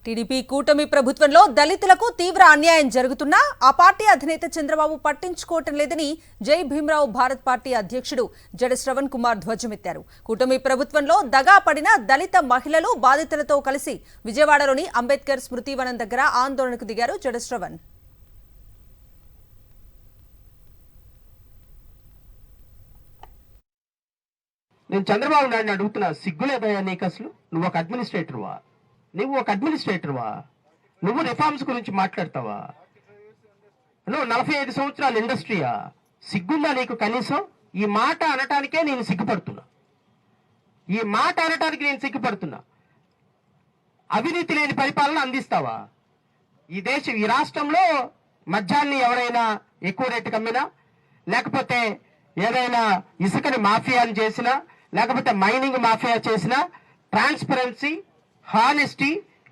TDP కూటమి ప్రభుత్వంలో దళితులకు తీవ్ర అన్యాయం జరుగుతున్నా ఆ పార్టీ అధినేత చంద్రబాబు పట్టించుకోవటం లేదని జై భీమరావు భారత్ పార్టీ అధ్యక్షుడు జడ శ్రవణ్ కుమార్ ధ్వజమెత్తారు. కూటమి ప్రభుత్వంలో దగా పడిన దళిత మహిళలు బాధితులతో కలిసి విజయవాడలోని అంబేద్కర్ స్మృతివనం దగ్గర ఆందోళనకు దిగారు జడ శ్రవణ్. నేను చంద్రబాబు నాయుడు అడుగుతున్నా, సిగ్గులేదయ్యా నీకు? అసలు నువ్వు ఒక అడ్మినిస్ట్రేటర్వా? నువ్వు రిఫార్మ్స్ గురించి మాట్లాడతావా? నువ్వు 45 సంవత్సరాల ఇండస్ట్రీయా? సిగ్గుందా నీకు కనీసం? ఈ మాట అనటానికే నేను సిగ్గుపడుతున్నా. అవినీతి లేని పరిపాలన అందిస్తావా? ఈ రాష్ట్రంలో మద్యాన్ని ఎవరైనా ఎక్కువ రేటుకి అమ్మినా, లేకపోతే ఏదైనా ఇసుకని మాఫియాని చేసినా, లేకపోతే మైనింగ్ మాఫియా చేసినా, ట్రాన్స్పరెన్సీ, హానెస్టీ,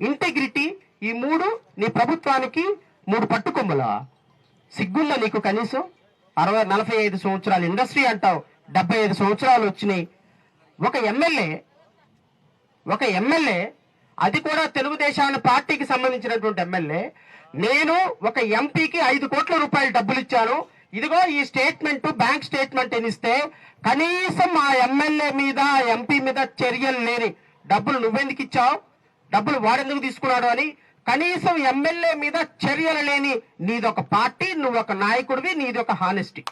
ఇంటెగ్రిటీ, ఈ మూడు నీ ప్రభుత్వానికి 3 పట్టుకొమ్మలా? సిగ్గుందా నీకు కనీసం? 45 సంవత్సరాల ఇండస్ట్రీ అంటావు, 75 సంవత్సరాలు వచ్చినాయి. ఒక ఎమ్మెల్యే, అది కూడా తెలుగుదేశం పార్టీకి సంబంధించినటువంటి ఎమ్మెల్యే, నేను ఒక ఎంపీకి 5 కోట్ల రూపాయలు డబ్బులు ఇచ్చాను, ఇదిగో ఈ స్టేట్మెంట్, బ్యాంక్ స్టేట్మెంట్ ఇస్తే కనీసం ఆ ఎమ్మెల్యే మీద, ఎంపీ మీద చర్యలు లేని డబ్బులు నువ్వెందుకు ఇచ్చావు, డబ్బులు వాడెందుకు తీసుకున్నాడు అని కనీసం ఎమ్మెల్యే మీద చర్యలు లేని నీదొక పార్టీ, నువ్వు ఒక నాయకుడివి, నీదొక హానెస్టీ,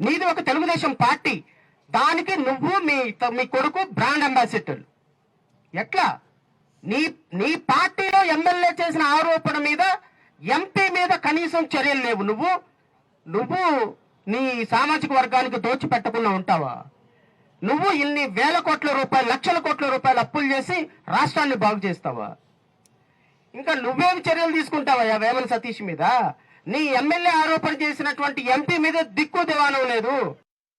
నీది ఒక తెలుగుదేశం పార్టీ. దానికి నువ్వు మీ కొడుకు బ్రాండ్ అంబాసిడర్. ఎట్లా? నీ పార్టీలో ఎమ్మెల్యే చేసిన ఆరోపణ మీద, ఎంపీ మీద కనీసం చర్యలు లేవు. నువ్వు నీ సామాజిక వర్గానికి దోచిపెట్టకుండా ఉంటావా? నువ్వు ఇన్ని వేల కోట్ల రూపాయలు, లక్షల కోట్ల రూపాయలు అప్పులు చేసి రాష్ట్రాన్ని బాగు చేస్తావా? ఇంకా నువ్వేమి చర్యలు తీసుకుంటావా వేమన సతీష్ మీద? నీ ఎమ్మెల్యే ఆరోపణ చేసినటువంటి ఎంపీ మీద దిక్కు దివానం లేదు.